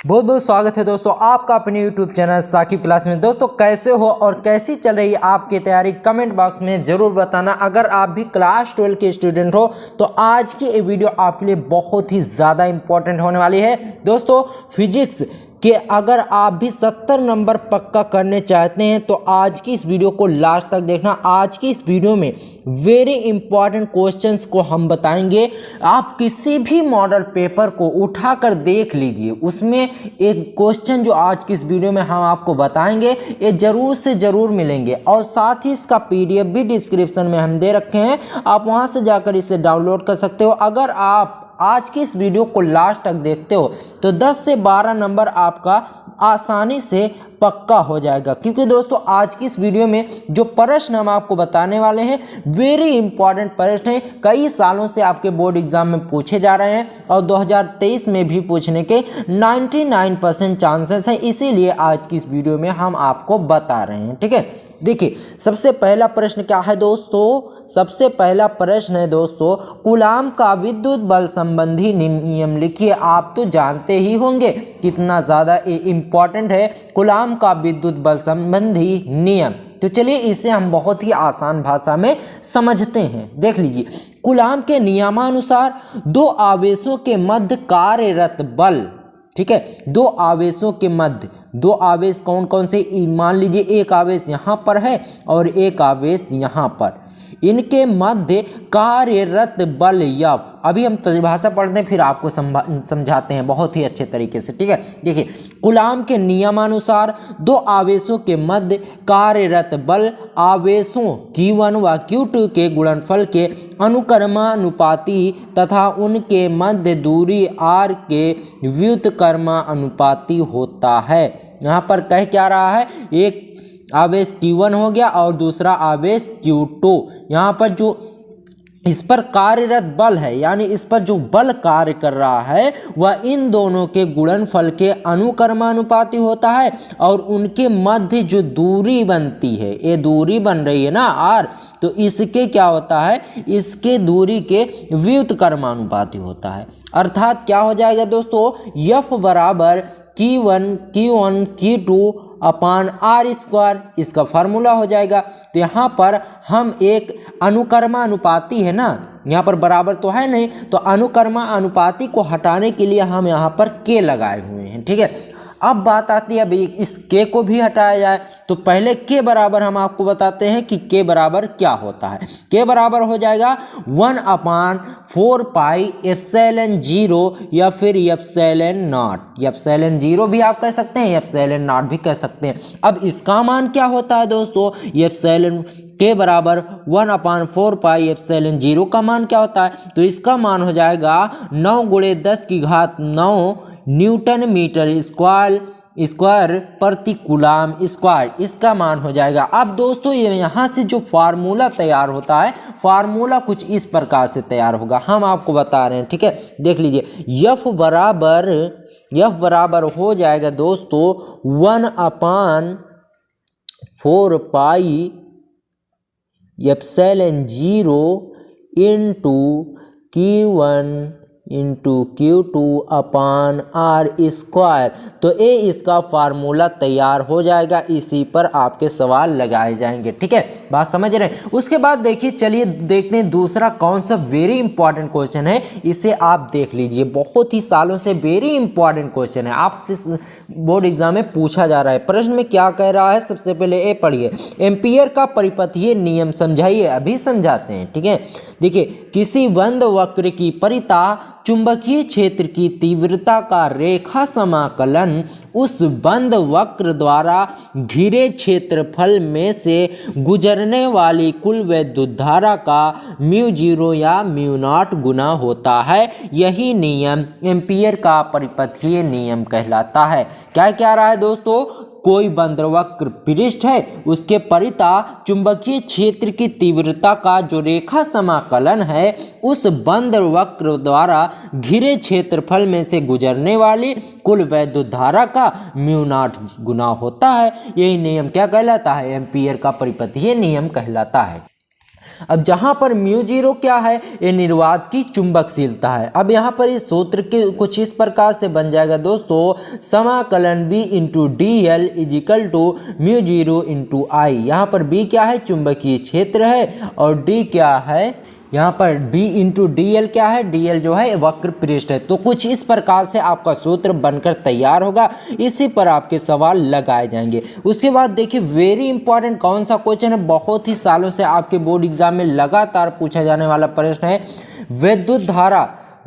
बहुत बहुत स्वागत है दोस्तों आपका अपने YouTube चैनल साकिब क्लास में। दोस्तों कैसे हो और कैसी चल रही है आपकी तैयारी, कमेंट बॉक्स में ज़रूर बताना। अगर आप भी क्लास 12 के स्टूडेंट हो तो आज की ये वीडियो आपके लिए बहुत ही ज़्यादा इंपॉर्टेंट होने वाली है। दोस्तों फिजिक्स कि अगर आप भी 70 नंबर पक्का करने चाहते हैं तो आज की इस वीडियो को लास्ट तक देखना। आज की इस वीडियो में वेरी इंपॉर्टेंट क्वेश्चंस को हम बताएंगे। आप किसी भी मॉडल पेपर को उठाकर देख लीजिए, उसमें एक क्वेश्चन जो आज की इस वीडियो में हम आपको बताएंगे ये जरूर से ज़रूर मिलेंगे। और साथ ही इसका PDF भी डिस्क्रिप्शन में हम दे रखे हैं, आप वहां से जाकर इसे डाउनलोड कर सकते हो। अगर आप आज की इस वीडियो को लास्ट तक देखते हो तो 10 से 12 नंबर आपका आसानी से पक्का हो जाएगा, क्योंकि दोस्तों आज की इस वीडियो में जो प्रश्न हम आपको बताने वाले हैं वेरी इंपॉर्टेंट प्रश्न हैं। कई सालों से आपके बोर्ड एग्जाम में पूछे जा रहे हैं और 2023 में भी पूछने के 99% चांसेस हैं, इसीलिए आज की इस वीडियो में हम आपको बता रहे हैं। ठीक है, देखिए सबसे पहला प्रश्न क्या है दोस्तों। सबसे पहला प्रश्न है दोस्तों, कूलाम का विद्युत बल संबंधी नियम लिखिए। आप तो जानते ही होंगे कितना ज़्यादा इम्पॉर्टेंट है कूलाम का विद्युत बल संबंधी नियम। तो चलिए इसे हम बहुत ही आसान भाषा में समझते हैं। देख लीजिए, कूलाम के नियमानुसार दो आवेशों के मध्य कार्यरत बल, ठीक है, दो आवेशों के मध्य, दो आवेश कौन कौन से, मान लीजिए एक आवेश यहाँ पर है और एक आवेश यहाँ पर, इनके मध्य कार्यरत बल F। अभी हम परिभाषा पढ़ते हैं फिर आपको समझाते हैं बहुत ही अच्छे तरीके से। ठीक है, देखिए कूलाम के नियमानुसार दो आवेशों के मध्य कार्यरत बल आवेशों Q1 व Q2 के गुणनफल के अनुक्रमानुपाती तथा उनके मध्य दूरी r के व्युत्क्रमानुपाती होता है। यहाँ पर कह क्या रहा है, एक आवेश Q1 हो गया और दूसरा आवेश Q2। यहाँ पर जो इस पर कार्यरत बल है, यानी इस पर जो बल कार्य कर रहा है वह इन दोनों के गुणनफल के अनुक्रमानुपाती होता है और उनके मध्य जो दूरी बनती है, ये दूरी बन रही है ना r, तो इसके क्या होता है, इसके दूरी के व्युत्क्रमानुपाती होता है। अर्थात क्या हो जाएगा दोस्तों, F बराबर Q1 Q2 अपान R स्क्वायर, इसका फार्मूला हो जाएगा। तो यहाँ पर हम एक अनुक्रमानुपाती है ना, यहाँ पर बराबर तो है नहीं, तो अनुक्रमानुपाती को हटाने के लिए हम यहाँ पर K लगाए हुए हैं। ठीक है, अब बात आती है भाई इस K को भी हटाया जाए, तो पहले K बराबर हम आपको बताते हैं कि K बराबर क्या होता है। K बराबर हो जाएगा 1/4 पाई एप्सिलॉन 0 या फिर एप्सिलॉन नॉट। एप्सिलॉन 0 भी आप कह सकते हैं, एप्सिलॉन नॉट भी कह सकते हैं। अब इसका मान क्या होता है दोस्तों, एप्सिलॉन K बराबर 1/4 पाई एप्सिलॉन 0 का मान क्या होता है, तो इसका मान हो जाएगा 9 × 10⁹ न्यूटन मीटर स्क्वायर प्रति कूलाम स्क्वायर, इसका मान हो जाएगा। अब दोस्तों ये यहाँ से जो फार्मूला तैयार होता है, फार्मूला कुछ इस प्रकार से तैयार होगा, हम आपको बता रहे हैं। ठीक है, देख लीजिए F बराबर हो जाएगा दोस्तों 1/4 pi epsilon 0 into Q1 into Q2 अपान R स्क्वायर। तो ये इसका फार्मूला तैयार हो जाएगा, इसी पर आपके सवाल लगाए जाएंगे। ठीक है, बात समझ रहे हैं। उसके बाद देखिए, चलिए देखते हैं दूसरा कौन सा वेरी इंपॉर्टेंट क्वेश्चन है, इसे आप देख लीजिए। बहुत ही सालों से वेरी इंपॉर्टेंट क्वेश्चन है, आपसे बोर्ड एग्जाम में पूछा जा रहा है। प्रश्न में क्या कह रहा है, सबसे पहले ये पढ़िए, एम्पियर का परिपथीय नियम समझाइए। अभी समझाते हैं। ठीक है, देखिए किसी बंद वक्र की परिता चुंबकीय क्षेत्र की तीव्रता का रेखा समाकलन उस बंद वक्र द्वारा घिरे क्षेत्रफल में से गुजरने वाली कुल विद्युत धारा का μ0 या μ0 गुना होता है। यही नियम एम्पियर का परिपथीय नियम कहलाता है। क्या कह रहा है दोस्तों, कोई बंद वक्र पृष्ठ है, उसके परिता चुंबकीय क्षेत्र की तीव्रता का जो रेखा समाकलन है उस बंद वक्र द्वारा घिरे क्षेत्रफल में से गुजरने वाली कुल वैद्युत धारा का μ0 गुना होता है। यही नियम क्या कहलाता है, एम्पियर का परिपथीय नियम कहलाता है। अब जहां पर μ0 क्या है, ये निर्वात की चुंबकशीलता है। अब यहां पर इस सूत्र के कुछ इस प्रकार से बन जाएगा दोस्तों, समाकलन B into D L is equal to μ0 into I. यहाँ पर B क्या है, चुंबकीय क्षेत्र है, और D क्या है, यहाँ पर B इंटू डी एल क्या है, डी एल जो है वक्र पृष्ठ है। तो कुछ इस प्रकार से आपका सूत्र बनकर तैयार होगा, इसी पर आपके सवाल लगाए जाएंगे। उसके बाद देखिए वेरी इंपॉर्टेंट कौन सा क्वेश्चन है, बहुत ही सालों से आपके बोर्ड एग्जाम में लगातार पूछा जाने वाला प्रश्न है,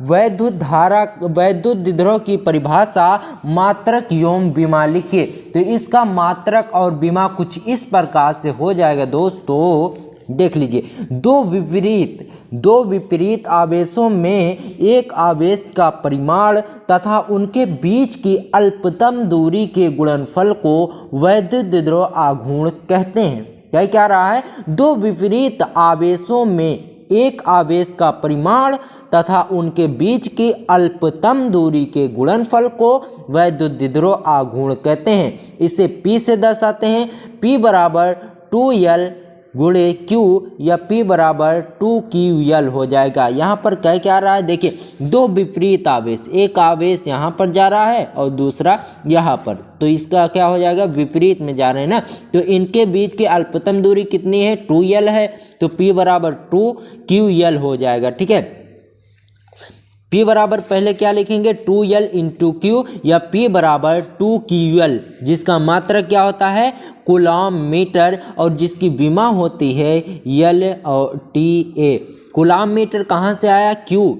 वैद्युत विद्रोह की परिभाषा मात्रक एवं विमा लिखिए। तो इसका मात्रक और विमा कुछ इस प्रकार से हो जाएगा दोस्तों, देख लीजिए, दो विपरीत आवेशों में एक आवेश का परिमाण तथा उनके बीच की अल्पतम दूरी के गुणनफल को वैद्युत विद्रोह आघूर्ण कहते हैं। क्या रहा है, दो विपरीत आवेशों में एक आवेश का परिमाण तथा उनके बीच की अल्पतम दूरी के गुणनफल को वैद्युत विद्रोह आघूर्ण कहते हैं। इसे P से दर्शाते हैं, P बराबर 2L गुणे Q या P बराबर 2QL हो जाएगा। यहाँ पर क्या रहा है, देखिए दो विपरीत आवेश, एक आवेश यहाँ पर जा रहा है और दूसरा यहाँ पर, तो इसका क्या हो जाएगा, विपरीत में जा रहे हैं ना, तो इनके बीच की अल्पतम दूरी कितनी है, 2L है, तो P बराबर 2QL हो जाएगा। ठीक है, P बराबर पहले क्या लिखेंगे, 2L इंटू Q या P बराबर 2QL, जिसका मात्रक क्या होता है, कूलॉम मीटर, और जिसकी विमा होती है L और TA। कूलॉम मीटर कहाँ से आया, Q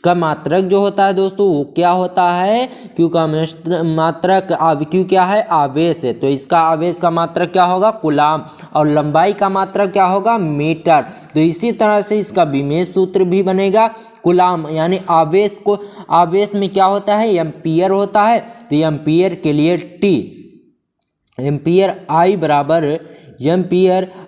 का मात्रक जो होता है दोस्तों वो क्या होता है, Q का मात्रक, Q क्या है, आवेश है, तो इसका आवेश का मात्रक क्या होगा, कूलॉम, और लंबाई का मात्रक क्या होगा, मीटर। तो इसी तरह से इसका विमेय सूत्र भी बनेगा, कूलॉम यानी आवेश में क्या होता है, एम्पियर होता है, तो एम्पियर के लिए T, ampere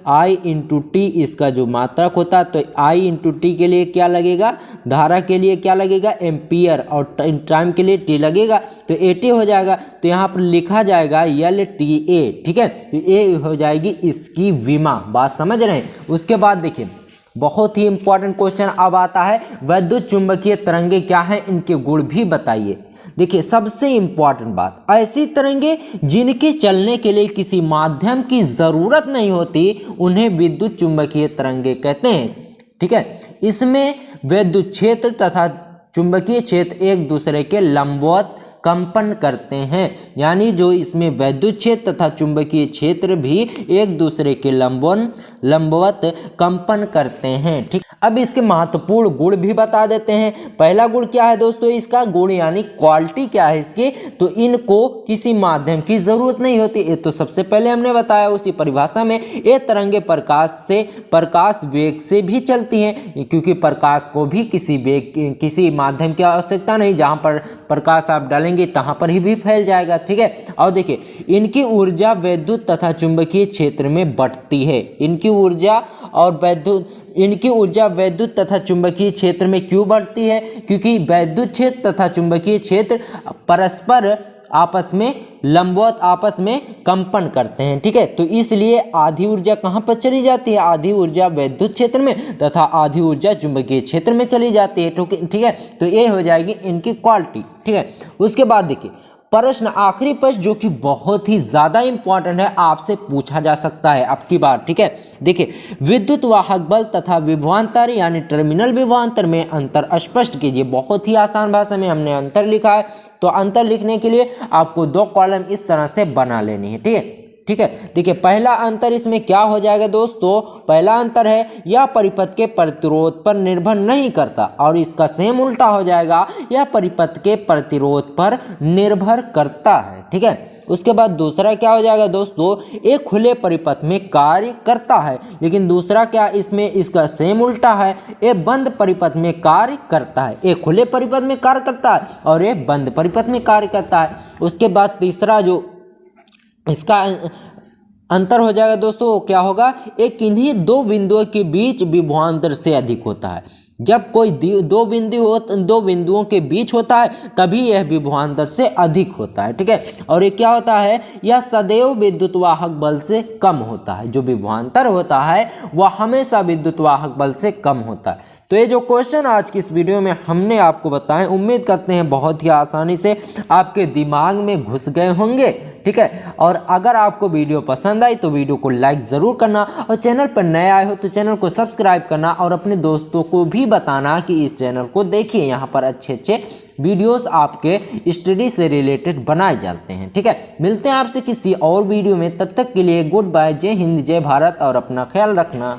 I into T इसका जो मात्रक होता है, तो I इंटू टी के लिए क्या लगेगा, धारा के लिए क्या लगेगा, एम्पियर, और टाइम के लिए T लगेगा, तो 80 हो जाएगा। तो यहाँ पर लिखा जाएगा LTA। ठीक है, तो ये हो जाएगी इसकी विमा, बात समझ रहे हैं। उसके बाद देखिए बहुत ही इंपॉर्टेंट क्वेश्चन अब आता है, वैद्युत चुंबकीय तरंगे क्या हैं, इनके गुण भी बताइए। देखिए सबसे इंपॉर्टेंट बात, ऐसी तरंगे जिनके चलने के लिए किसी माध्यम की जरूरत नहीं होती उन्हें विद्युत चुंबकीय तरंगे कहते हैं। ठीक है, इसमें विद्युत क्षेत्र तथा चुंबकीय क्षेत्र एक दूसरे के लंबवत कंपन करते हैं, यानी जो इसमें विद्युत क्षेत्र तथा चुंबकीय क्षेत्र भी एक दूसरे के लंबवत कंपन करते हैं। ठीक, अब इसके महत्वपूर्ण गुण भी बता देते हैं। पहला गुण क्या है दोस्तों, इसका गुण यानी क्वालिटी क्या है इसकी, तो इनको किसी माध्यम की जरूरत नहीं होती, ये तो सबसे पहले हमने बताया उसी परिभाषा में। ये तरंगे प्रकाश वेग से भी चलती हैं, क्योंकि प्रकाश को भी किसी माध्यम की आवश्यकता नहीं, जहां पर प्रकाश आप डालेंगे तहां पर ही भी फैल जाएगा। ठीक है, और देखिए इनकी ऊर्जा विद्युत तथा चुंबकीय क्षेत्र में बंटती है। इनकी ऊर्जा विद्युत तथा चुंबकीय क्षेत्र में क्यों बढ़ती है, क्योंकि विद्युत क्षेत्र तथा चुंबकीय क्षेत्र परस्पर आपस में लंबवत आपस में कंपन करते हैं। ठीक है, तो इसलिए आधी ऊर्जा कहाँ पर चली जाती है, आधी ऊर्जा विद्युत क्षेत्र में तथा आधी ऊर्जा चुंबकीय क्षेत्र में चली जाती है। ठीक है, तो ये हो जाएगी इनकी क्वालिटी। ठीक है, उसके बाद देखिए प्रश्न, आखिरी प्रश्न जो कि बहुत ही ज्यादा इंपॉर्टेंट है, आपसे पूछा जा सकता है अब की बार। ठीक है, देखिए विद्युत वाहक बल तथा विभवांतर यानी टर्मिनल विभवांतर में अंतर स्पष्ट कीजिए। बहुत ही आसान भाषा में हमने अंतर लिखा है, तो अंतर लिखने के लिए आपको 2 कॉलम इस तरह से बना लेनी है। ठीक है, देखिए पहला अंतर इसमें क्या हो जाएगा दोस्तों, पहला अंतर है यह परिपथ के प्रतिरोध पर निर्भर नहीं करता, और इसका सेम उल्टा हो जाएगा, यह परिपथ के प्रतिरोध पर निर्भर करता है। ठीक है, उसके बाद दूसरा क्या हो जाएगा दोस्तों, एक खुले परिपथ में कार्य करता है, लेकिन दूसरा क्या इसमें इसका सेम उल्टा है, ये बंद परिपथ में कार्य करता है। एक खुले परिपथ में कार्य करता है और ये बंद परिपथ में कार्य करता है। उसके बाद तीसरा जो इसका अंतर हो जाएगा दोस्तों, वो क्या होगा, एक इन्हीं 2 बिंदुओं के बीच विभवांतर से अधिक होता है। जब कोई दो बिंदुओं के बीच होता है तभी यह विभवांतर से अधिक होता है। ठीक है, और ये क्या होता है, यह सदैव विद्युत वाहक बल से कम होता है। जो विभवांतर होता है वह हमेशा विद्युत वाहक बल से कम होता है। तो ये जो क्वेश्चन आज की इस वीडियो में हमने आपको बताए, उम्मीद करते हैं बहुत ही आसानी से आपके दिमाग में घुस गए होंगे। ठीक है, और अगर आपको वीडियो पसंद आई तो वीडियो को लाइक ज़रूर करना, और चैनल पर नए आए हो तो चैनल को सब्सक्राइब करना, और अपने दोस्तों को भी बताना कि इस चैनल को देखिए, यहाँ पर अच्छे अच्छे वीडियोस आपके स्टडी से रिलेटेड बनाए जाते हैं। ठीक है, मिलते हैं आपसे किसी और वीडियो में, तब तक के लिए गुड बाय, जय हिंद, जय भारत, और अपना ख्याल रखना।